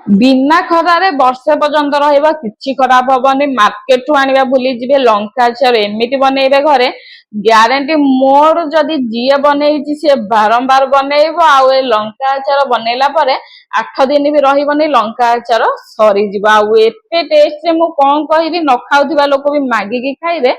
ବିନା ଖରାରେ ବର୍ଷେ ପର୍ଯ୍ୟନ୍ତ ରହିବ, କିଛି ଖରାପ ହବନି। ମାର୍କେଟ ଠୁ ଆଣିବା ଭୁଲି ଯିବେ। ଲଙ୍କା ଆଚାର ଏମିତି ବନେଇବେ ଘରେ, ଗ୍ୟାରେଣ୍ଟି ମୋର। ଯଦି ଯିଏ ବନେଇଛି ସିଏ ବାରମ୍ବାର ବନେଇବ, ଆଉ ଏ ଲଙ୍କା ଆଚାର ବନେଇଲା ପରେ 8 ଦିନ ବି ରହିବନି, ଲଙ୍କା ଆଚାର ସରିଯିବ। ଆଉ ଏତେ ଟେଷ୍ଟ ମୁଁ କଣ କହିବି, ନ ଖାଉଥିବା ଲୋକ ବି ମାଗିକି ଖାଇବେ।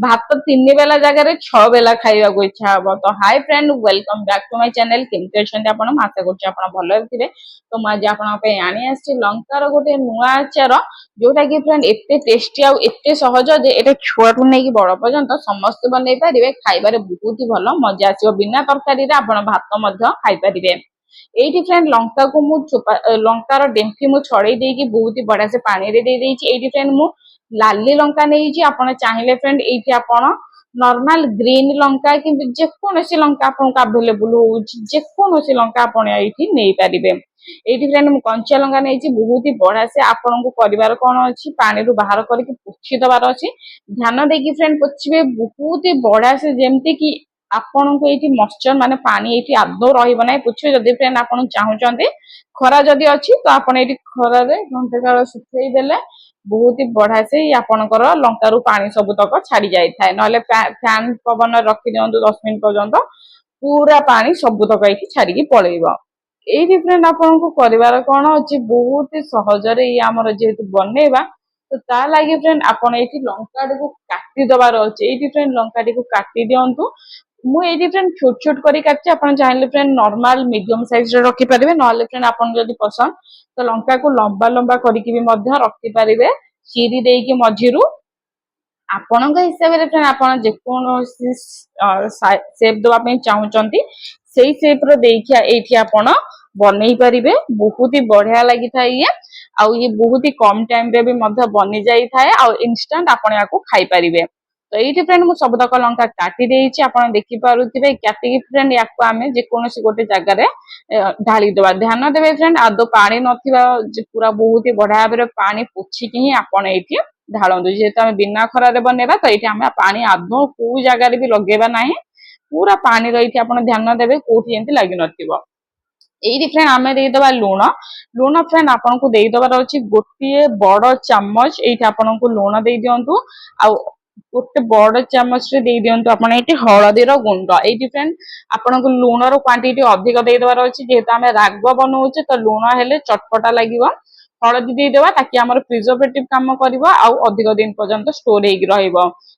ଭାତ 3 ବେଲା ଜାଗାରେ 6 ବେଲା ଖାଇବାକୁ ଇଚ୍ଛା ହବ। ତ high friend, welcome back to my channel. କେମିତି ଅଛନ୍ତି ଆପଣ? ମୁଁ ଆଶା କରୁଛି ଆପଣ ଭଲରେ ଥିବେ। ତ ମୁଁ ଆଜି ଆପଣଙ୍କ ପାଇଁ ଆଣି ଆସିଛି ଲଙ୍କାର ଗୋଟେ ନୂଆ ଆଚାର, ଯୋଉଟା କି ଫ୍ରେଣ୍ଡ ଏତେ ଟେଷ୍ଟି ଆଉ ଏତେ ସହଜ ଯେ ଏଟା ଛୁଆଠୁ ନେଇକି ବଡ ପର୍ଯ୍ୟନ୍ତ ସମସ୍ତେ ବନେଇ ପାରିବେ। ଖାଇବାରେ ବହୁତ ହି ଭଲ ମଜା ଆସିବ। ବିନା ତରକାରୀରେ ଆପଣ ଭାତ ମଧ୍ୟ ଖାଇପାରିବେ। ଏଇଠି ଫ୍ରେଣ୍ଡ ଲଙ୍କାକୁ ମୁଁ ଲଙ୍କାର ଡେମ୍ଫି ମୁଁ ଛଡେଇ ଦେଇକି ବହୁତ ହି ବଢିଆ ସେ ପାଣିରେ ଦେଇଦେଇଛି। ଏଇଠି ଫ୍ରେଣ୍ଡ ମୁଁ ଲାଲି ଲଙ୍କା ନେଇଛି। ଆପଣ ଚାହିଁଲେ ଫ୍ରେଣ୍ଡ ଏଇଠି ଆପଣ ନର୍ମାଲ ଗ୍ରୀନ ଲଙ୍କା କିନ୍ତୁ ଯେକୌଣସି ଲଙ୍କା ଆପଣଙ୍କୁ ଆଭେଲେବୁଲ ହଉଛି, ଯେକୌଣସି ଲଙ୍କା ଆପଣ ଏଇଠି ନେଇପାରିବେ। ଏଇଠି ଫ୍ରେଣ୍ଡ ମୁଁ କଞ୍ଚା ଲଙ୍କା ନେଇଛି। ବହୁତ ହି ବଢିଆ ସେ ଆପଣଙ୍କୁ କରିବାର କଣ ଅଛି, ପାଣିରୁ ବାହାର କରିକି ପୋଛି ଦବାର ଅଛି। ଧ୍ୟାନ ଦେଇକି ଫ୍ରେଣ୍ଡ ପୋଛିବେ, ବହୁତ ହି ବଢିଆ ସେ, ଯେମିତି କି ଆପଣଙ୍କୁ ଏଇଠି ମଶ୍ଚର ମାନେ ପାଣି ଏଇଠି ଆଦୌ ରହିବ ନାହିଁ। ପୋଛିବେ। ଯଦି ଫ୍ରେଣ୍ଡ ଆପଣ ଚାହୁଁଛନ୍ତି ଖରା ଯଦି ଅଛି ତ ଆପଣ ଏଇଠି ଖରାରେ ଘଣ୍ଟେ କାଳ ଶୁଖେଇ ଦେଲେ ବହୁତ ହି ବଢିଆ ସେ ଆପଣଙ୍କର ଲଙ୍କାରୁ ପାଣି ସବୁତକ ଛାଡି ଯାଇଥାଏ। ନହେଲେ ଫ୍ୟାନ ପବନରେ ରଖିଦିଅନ୍ତୁ 10 ମିନିଟ ପର୍ଯ୍ୟନ୍ତ, ପୁରା ପାଣି ସବୁତକ ଏଇଠି ଛାଡିକି ପଳେଇବ। ଏଇଠି ଫ୍ରେଣ୍ଡ ଆପଣଙ୍କୁ କରିବାର କଣ ଅଛି, ବହୁତ ହି ସହଜରେ ଇଏ ଆମର ଯେହେତୁ ବନେଇବା, ତ ତା ଲାଗି ଫ୍ରେଣ୍ଡ ଆପଣ ଏଇଠି ଲଙ୍କାଟିକୁ କାଟି ଦବାର ଅଛି। ଏଇଠି ଫ୍ରେଣ୍ଡ ଲଙ୍କାଟିକୁ କାଟି ଦିଅନ୍ତୁ। ମୁଁ ଏଇଠି ଫ୍ରେଣ୍ଡ ଛୋଟ ଛୋଟ କରି କାଟିଛି। ଆପଣ ଚାହିଁଲେ ଫ୍ରେଣ୍ଡ ନର୍ମାଲ ମିଡିୟମ ସାଇଜରେ ରଖିପାରିବେ। ନହେଲେ ଫ୍ରେଣ୍ଡ ଆପଣ ଯଦି ପସନ୍ଦ ତ ଲଙ୍କାକୁ ଲମ୍ବା ଲମ୍ବା କରିକି ବି ମଧ୍ୟ ରଖିପାରିବେ, ଚିରି ଦେଇକି ମଝିରୁ। ଆପଣଙ୍କ ହିସାବରେ ଫ୍ରେଣ୍ଡ ଆପଣ ଯେକୌଣସି ସେପ୍ ଦେବା ପାଇଁ ଚାହୁଁଛନ୍ତି ସେଇ ସେପ୍ ର ଦେଇକି ଏଇଠି ଆପଣ ବନେଇ ପାରିବେ। ବହୁତ ହି ବଢିଆ ଲାଗିଥାଏ ଇଏ। ଆଉ ଇଏ ବହୁତ ହି କମ ଟାଇମ ରେ ବି ମଧ୍ୟ ବନି ଯାଇଥାଏ, ଆଉ ଇନଷ୍ଟାଣ୍ଟ ଆପଣ ୟାକୁ ଖାଇପାରିବେ। ତ ଏଇଠି ଫ୍ରେଣ୍ଡ ମୁଁ ସବୁତକ ଲଙ୍କା କାଟି ଦେଇଛି, ଆପଣ ଦେଖିପାରୁଥିବେ। କାଟିକି ଫ୍ରେଣ୍ଡ ୟାକୁ ଆମେ ଯେକୌଣସି ଗୋଟେ ଜାଗାରେ ଢାଳି ଦେବା। ଧ୍ୟାନ ଦେବେ ଫ୍ରେଣ୍ଡ ଆଦୌ ପାଣି ନଥିବା, ପୁରା ବହୁତ ହି ବଢିଆ ଭାବରେ ପାଣି ପୋଛିକି ହିଁ ଆପଣ ଏଇଠି ଢାଳନ୍ତୁ। ଯେହେତୁ ଆମେ ବିନା ଖରାରେ ବନେଇବା, ତ ଏଇଠି ଆମେ ପାଣି ଆଦୌ କୋଉ ଜାଗାରେ ବି ଲଗେଇବା ନାହିଁ। ପୁରା ପାଣିର ଏଇଠି ଆପଣ ଧ୍ୟାନ ଦେବେ କୋଉଠି ଏମିତି ଲାଗିନଥିବ। ଏଇଠି ଫ୍ରେଣ୍ଡ ଆମେ ଦେଇଦବା ଲୁଣ। ଲୁଣ ଫ୍ରେଣ୍ଡ ଆପଣଙ୍କୁ ଦେଇଦବାର ଅଛି ଗୋଟିଏ ବଡ ଚାମଚ। ଏଇଠି ଆପଣଙ୍କୁ ଲୁଣ ଦେଇ ଦିଅନ୍ତୁ। ଆଉ ଗୋଟେ ବଡ ଚାମଚରେ ଦେଇ ଦିଅନ୍ତୁ ଆପଣ ଏଇଠି ହଳଦୀର ଗୁଣ୍ଡ। ଏଇଠି ଫ୍ରେଣ୍ଡ ଆପଣଙ୍କୁ ଲୁଣର କ୍ୱାଣ୍ଟିଟି ଅଧିକ ଦେଇଦବାର ଅଛି, ଯେହେତୁ ଆମେ ରାଗ ବନଉଛେ ତ ଲୁଣ ହେଲେ ଚଟପଟା ଲାଗିବ। ହଳଦୀ ଦେଇଦେବା, ତାକି ଆମର ପ୍ରିଜର୍ଭେଟିଭ କାମ କରିବ, ଆଉ ଅଧିକ ଦିନ ପର୍ଯ୍ୟନ୍ତ ଷ୍ଟୋର ହେଇକି ରହିବ।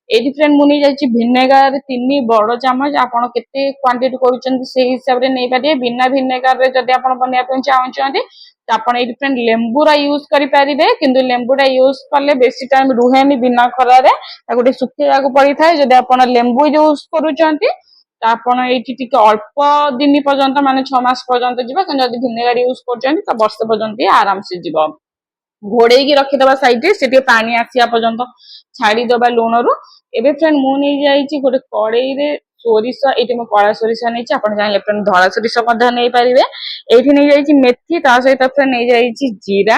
ଏଇଠି ଫ୍ରେଣ୍ଡ ମୁଁ ନେଇଯାଇଛି ଭିନେଗାର 3 ବଡ ଚାମଚ। ଆପଣ କେତେ କ୍ୱାଣ୍ଟିଟି କରୁଛନ୍ତି ସେଇ ହିସାବରେ ନେଇପାରିବେ। ବିନା ଭିନେଗାରରେ ଯଦି ଆପଣ ବନେଇବା ପାଇଁ ଚାହୁଁଛନ୍ତି ତ ଆପଣ ଏଇଠି ଫ୍ରେଣ୍ଡ ଲେମ୍ବୁର ୟୁଜ କରିପାରିବେ, କିନ୍ତୁ ଲେମ୍ବୁଟା ୟୁଜ କଲେ ବେଶୀ ଟାଇମ ରୁହେନି ବିନା ଖରାରେ, ତାକୁ ଟିକେ ଶୁଖେଇବାକୁ ପଡିଥାଏ। ଯଦି ଆପଣ ଲେମ୍ବୁ ୟୁଜ କରୁଛନ୍ତି ତ ଆପଣ ଏଇଠି ଟିକେ ଅଳ୍ପ ଦିନ ପର୍ଯ୍ୟନ୍ତ, ମାନେ 6 ମାସ ପର୍ଯ୍ୟନ୍ତ ଯିବ। କିନ୍ତୁ ଯଦି ଭିନେଗାର ୟୁଜ କରୁଛନ୍ତି ତ ବର୍ଷେ ପର୍ଯ୍ୟନ୍ତ ଆରାମସେ ଯିବ। ଘୋଡେଇକି ରଖିଦବା ସାଇଡରେ, ସେ ଟିକେ ପାଣି ଆସିବା ପର୍ଯ୍ୟନ୍ତ ଛାଡିଦବା ଲୁଣରୁ। ଏବେ ଫ୍ରେଣ୍ଡ ମୁଁ ନେଇଯାଇଛି ଗୋଟେ କଡେଇରେ ସୋରିଷ। ଏଇଠି ମୁଁ କଳା ସୋରିଷ ନେଇଛି, ଆପଣ ଚାହିଁଲେ ଫ୍ରେଣ୍ଡ ଧଳା ସୋରିଷ ମଧ୍ୟ ନେଇପାରିବେ। ଏଇଠି ନେଇଯାଇଛି ମେଥି, ତା ସହିତ ଫ୍ରେଣ୍ଡ ନେଇଯାଇଛି ଜିରା।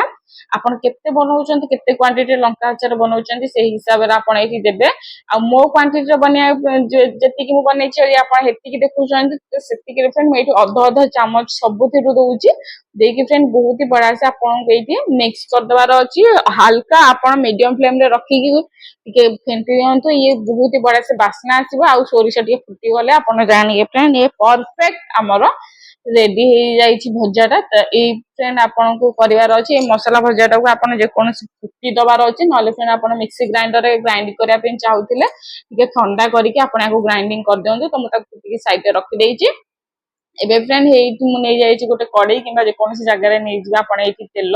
ଆପଣ କେତେ ବନଉଛନ୍ତି, କେତେ କ୍ୱାଣ୍ଟିଟି ଲଙ୍କା ଆଚାର ବନଉଛନ୍ତି ସେଇ ହିସାବରେ ଆପଣ ଏଇଠି ଦେବେ। ଆଉ ମୋ କ୍ୱାଣ୍ଟିଟିର ବନେଇବା ଯେତିକି ମୁଁ ବନେଇଛି ଆପଣ ସେତିକି ଦେଖୁଛନ୍ତି, ସେତିକିରେ ଫ୍ରେଣ୍ଡ ମୁଁ ଏଇଠି ଅଧ ଅଧ ଚାମଚ ସବୁଥିରୁ ଦଉଛି। ଦେଇକି ଫ୍ରେଣ୍ଡ ବହୁତ ହି ବଢିଆ ସେ ଆପଣଙ୍କୁ ଏଇଠି ମିକ୍ସ କରିଦେବାର ଅଛି। ହାଲକା ଆପଣ ମିଡିୟମ ଫ୍ଲେମ ରେ ରଖିକି ଟିକେ ଫେଣ୍ଟି ଦିଅନ୍ତୁ। ଇଏ ବହୁତ ହି ବଢିଆ ସେ ବାସ୍ନା ଆସିବ। ଆଉ ସୋରିଷ ଟିକେ ଫୁଟିଗଲେ ଆପଣ ଜାଣିବେ ଫ୍ରେଣ୍ଡ ଇଏ ପରଫେକ୍ଟ ଆମର ରେଡି ହେଇଯାଇଛି ଭଜାଟା। ତ ଏଇ ଫ୍ରେଣ୍ଡ ଆପଣଙ୍କୁ କରିବାର ଅଛି, ଏଇ ମସଲା ଭଜାଟାକୁ ଆପଣ ଯେକୌଣସି ଫୁଟି ଦବାର ଅଛି। ନହେଲେ ଫ୍ରେଣ୍ଡ ଆପଣ ମିକ୍ସି ଗ୍ରାଇଣ୍ଡରରେ ଗ୍ରାଇଣ୍ଡ କରିବା ପାଇଁ ଚାହୁଁଥିଲେ ଟିକେ ଥଣ୍ଡା କରିକି ଆପଣ ୟାକୁ ଗ୍ରାଇଣ୍ଡିଙ୍ଗ କରିଦିଅନ୍ତୁ। ତ ମୁଁ ତାକୁ ଟିକେ ସାଇଡରେ ରଖିଦେଇଛି। ଏବେ ଫ୍ରେଣ୍ଡ ଏଇଠି ମୁଁ ନେଇଯାଇଛି ଗୋଟେ କଡେଇ, କିମ୍ବା ଯେକୌଣସି ଜାଗାରେ ନେଇଯିବେ ଆପଣ ଏଇଠି ତେଲ।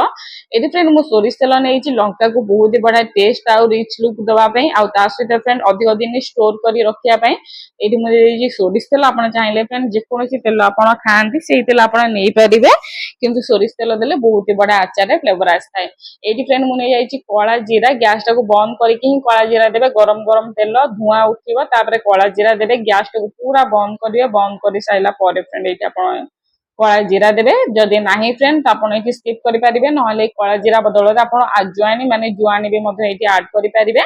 ଏଠି ଫ୍ରେଣ୍ଡ ମୁଁ ସୋରିଷ ତେଲ ନେଇଛି, ଲଙ୍କାକୁ ବହୁତ ହି ବଢିଆ ଟେଷ୍ଟ ଆଉ ରିଚ୍ ଲୁକ୍ ଦେବା ପାଇଁ, ଆଉ ତା ସହିତ ଫ୍ରେଣ୍ଡ ଅଧିକ ଦିନ ଷ୍ଟୋର କରି ରଖିବା ପାଇଁ ଏଇଠି ମୁଁ ଦେଇଛି ସୋରିଷ ତେଲ। ଆପଣ ଚାହିଁଲେ ଫ୍ରେଣ୍ଡ ଯେକୌଣସି ତେଲ ଆପଣ ଖାଆନ୍ତି ସେଇ ତେଲ ଆପଣ ନେଇପାରିବେ, କିନ୍ତୁ ସୋରିଷ ତେଲ ଦେଲେ ବହୁତ ହି ବଢିଆ ଆଚାରରେ ଫ୍ଲେଭର ଆସିଥାଏ। ଏଇଠି ଫ୍ରେଣ୍ଡ ମୁଁ ନେଇଯାଇଛି କଳା ଜିରା। ଗ୍ୟାସ ଟାକୁ ବନ୍ଦ କରିକି ହିଁ କଳା ଜିରା ଦେବେ। ଗରମ ଗରମ ତେଲ ଧୂଆଁ ଉଠିବ, ତାପରେ କଳା ଜିରା ଦେବେ। ଗ୍ୟାସ ଟାକୁ ପୁରା ବନ୍ଦ କରିବେ। ବନ୍ଦ କରି ସାରିଲା ପରେ ଫ୍ରେଣ୍ଡ ଏଇଠି ଆପଣ କଳା ଜିରା ଦେବେ। ଯଦି ନାହିଁ ଫ୍ରେଣ୍ଡ ତ ଆପଣ ଏଠି ସ୍କିପ୍ କରିପାରିବେ, ନହେଲେ କଳା ଜିରା ବଦଳରେ ଆପଣ ଆଜୱାଇନ ମାନେ ଜୁଆଣି ବି ମଧ୍ୟ ଏଠି ଆଡ୍ କରିପାରିବେ।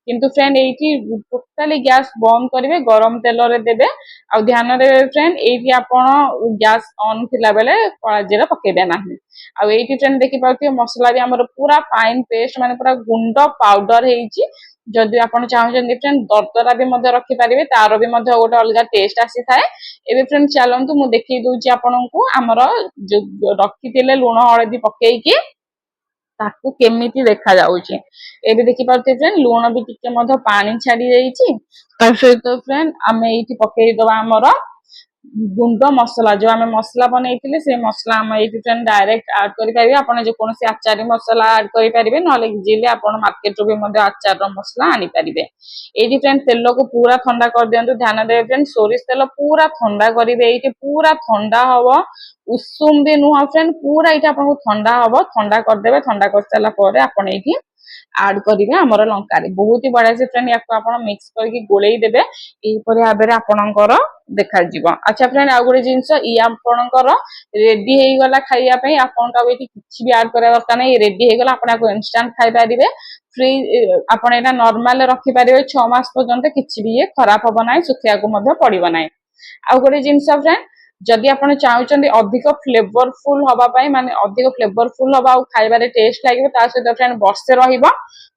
କିନ୍ତୁ ଫ୍ରେଣ୍ଡ ଏଇଠି ଟୋଟାଲି ଗ୍ୟାସ୍ ବନ୍ଦ କରିବେ, ଗରମ ତେଲରେ ଦେବେ। ଆଉ ଧ୍ୟାନ ଦେବେ ଫ୍ରେଣ୍ଡ, ଏଇଠି ଆପଣ ଗ୍ୟାସ୍ ଅନ୍ ଥିଲା ବେଳେ କଳା ଜିରା ପକେଇବେ ନାହିଁ। ଆଉ ଏଇଠି ଫ୍ରେଣ୍ଡ ଦେଖିପାରୁଥିବେ ମସଲା ବି ଆମର ପୁରା ଫାଇନ ପେଷ୍ଟ ମାନେ ପୁରା ଗୁଣ୍ଡ ପାଉଡର ହେଇଛି। ଯଦି ଆପଣ ଚାହୁଁଛନ୍ତି ଫ୍ରେଣ୍ଡ ଦରଦରା ବି ମଧ୍ୟ ରଖିପାରିବେ, ତାର ବି ମଧ୍ୟ ଗୋଟେ ଅଲଗା ଟେଷ୍ଟ ଆସିଥାଏ। ଏବେ ଫ୍ରେଣ୍ଡ ଚାଲନ୍ତୁ ମୁଁ ଦେଖେଇ ଦଉଛି ଆପଣଙ୍କୁ ଆମର ଯୋଉ ରଖିଥିଲେ ଲୁଣ ହଳଦୀ ପକେଇକି ତାକୁ କେମିତି ଦେଖା ଯାଉଛି। ଏବେ ଦେଖିପାରୁଥିବେ ଫ୍ରେଣ୍ଡ ଲୁଣ ବି ଟିକେ ମଧ୍ୟ ପାଣି ଛାଡି ଯାଇଛି। ତା ସହିତ ଫ୍ରେଣ୍ଡ ଆମେ ଏଇଠି ପକେଇଦବା ଆମର ଗୁଣ୍ଡ ମସଲା, ଯୋଉ ଆମେ ମସଲା ବନେଇଥିଲେ ସେ ମସଲା ଆମେ ଏଇଠି ଫ୍ରେଣ୍ଡ ଡାଇରେକ୍ଟ ଆଡ୍ କରିପାରିବେ। ଆପଣ ଯେକୌଣସି ଆଚାରୀ ମସଲା ଆଡ୍ କରିପାରିବେ, ନହେଲେ ଇଜିଲି ଆପଣ ମାର୍କେଟରୁ ବି ମଧ୍ୟ ଆଚାରର ମସଲା ଆଣିପାରିବେ। ଏଇଠି ଫ୍ରେଣ୍ଡ ତେଲକୁ ପୁରା ଥଣ୍ଡା କରିଦିଅନ୍ତୁ। ଧ୍ୟାନ ଦେବେ ଫ୍ରେଣ୍ଡ, ସୋରିଷ ତେଲ ପୁରା ଥଣ୍ଡା କରିବେ। ଏଇଠି ପୁରା ଥଣ୍ଡା ହବ, ଉଷୁମ ବି ନୁହଁ ଫ୍ରେଣ୍ଡ, ପୁରା ଏଇଠି ଆପଣଙ୍କୁ ଥଣ୍ଡା ହବ। ଥଣ୍ଡା କରିଦେବେ। ଥଣ୍ଡା କରିସାରିଲା ପରେ ଆପଣ ଏଇଠି ଆଡ୍ କରିବେ ଆମର ଲଙ୍କାରେ। ବହୁତ ହି ବଢିଆ ସେ ଫ୍ରେଣ୍ଡ ୟାକୁ ଆପଣ ମିକ୍ସ କରିକି ଗୋଳେଇ ଦେବେ। ଏହିପରି ଭାବରେ ଆପଣଙ୍କର ଦେଖାଯିବ। ଆଚ୍ଛା ଫ୍ରେଣ୍ଡ, ଆଉ ଗୋଟେ ଜିନିଷ, ଇଏ ଆପଣଙ୍କର ରେଡି ହେଇଗଲା ଖାଇବା ପାଇଁ। ଆପଣଙ୍କୁ ଆଉ ଏଠି କିଛି ବି ଆଡ୍ କରିବା ଦରକାର ନାହିଁ। ରେଡି ହେଇଗଲା, ଆପଣ ୟାକୁ ଇନଷ୍ଟାଣ୍ଟ ଖାଇପାରିବେ। ଆପଣ ଏଇଟା ନର୍ମାଲ ରଖିପାରିବେ 6 ମାସ ପର୍ଯ୍ୟନ୍ତ, କିଛି ବି ଇଏ ଖରାପ ହବ ନାହିଁ, ଶୁଖେଇବାକୁ ମଧ୍ୟ ପଡିବ ନାହିଁ। ଆଉ ଗୋଟେ ଜିନିଷ ଫ୍ରେଣ୍ଡ, ଯଦି ଆପଣ ଚାହୁଁଛନ୍ତି ଅଧିକ ଫ୍ଲେଭରଫୁଲ ହବା ପାଇଁ, ମାନେ ଅଧିକ ଫ୍ଲେଭରଫୁଲ ହବା ଆଉ ଖାଇବାରେ ଟେଷ୍ଟ ଲାଗିବ, ତା ସହିତ ଫ୍ରେଣ୍ଡ ବର୍ଷେ ରହିବ,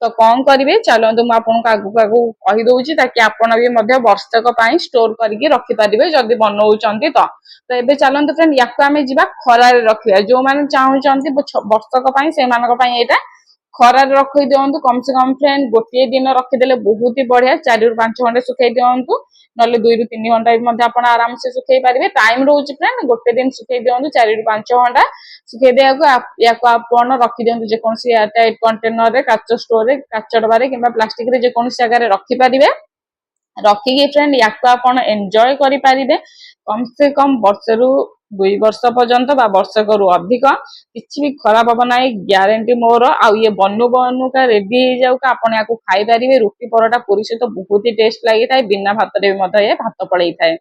ତ କଣ କରିବେ ଚାଲନ୍ତୁ ମୁଁ ଆପଣଙ୍କୁ ଆଗକୁ କହିଦଉଛି, ତାକି ଆପଣ ବି ମଧ୍ୟ ବର୍ଷକ ପାଇଁ ଷ୍ଟୋର କରିକି ରଖିପାରିବେ ଯଦି ବନଉଛନ୍ତି ତ। ଏବେ ଚାଲନ୍ତୁ ଫ୍ରେଣ୍ଡ ୟାକୁ ଆମେ ଯିବା ଖରାରେ ରଖିବା। ଯୋଉମାନେ ଚାହୁଁଛନ୍ତି ବର୍ଷକ ପାଇଁ, ସେମାନଙ୍କ ପାଇଁ ଏଇଟା ଖରାରେ ରଖି ଦିଅନ୍ତୁ। କମ ସେ କମ ଫ୍ରେଣ୍ଡ ଗୋଟିଏ ଦିନ ରଖିଦେଲେ ବହୁତ ହି ବଢିଆ। 4 ରୁ 5 ଘଣ୍ଟା ଶୁଖେଇ ଦିଅନ୍ତୁ, ନହେଲେ 2 ରୁ 3 ଘଣ୍ଟା ବି ମଧ୍ୟ ଆପଣ ଆରାମସେ ଶୁଖେଇ ପାରିବେ। ଟାଇମ ରହୁଛି ଫ୍ରେଣ୍ଡ, ଗୋଟେ ଦିନ ଶୁଖେଇ ଦିଅନ୍ତୁ 4 ରୁ 5 ଘଣ୍ଟା ଶୁଖେଇ ଦେବାକୁ। ୟାକୁ ଆପଣ ରଖିଦିଅନ୍ତୁ ଯେକୌଣସି ଏୟାରଟାଇଟ୍ କଣ୍ଟେନରରେ, କାଚ ଷ୍ଟୋରରେ, କାଚ ଡବାରେ କିମ୍ବା ପ୍ଲାଷ୍ଟିକରେ ଯେକୌଣସି ଜାଗାରେ ରଖିପାରିବେ। ରଖିକି ଫ୍ରେଣ୍ଡ ୟାକୁ ଆପଣ ଏନ୍ଜୟ କରିପାରିବେ କମ ସେ କମ ବର୍ଷରୁ 2 ବର୍ଷ ପର୍ଯ୍ୟନ୍ତ ବା ବର୍ଷକରୁ ଅଧିକ। କିଛି ବି ଖରାପ ହବ ନାହିଁ, ଗ୍ୟାରେଣ୍ଟି ମୋର। ଆଉ ଇଏ ବନୁ ବନୁକା ରେଡି ହେଇଯାଉ, ଆପଣ ୟାକୁ ଖାଇପାରିବେ। ରୁଟି ପରଟା ପୁରୀ ସହିତ ବହୁତ ହି ଟେଷ୍ଟ ଲାଗିଥାଏ। ବିନା ଭାତରେ ବି ମଧ୍ୟ ଏ ଭାତ ପଳେଇଥାଏ।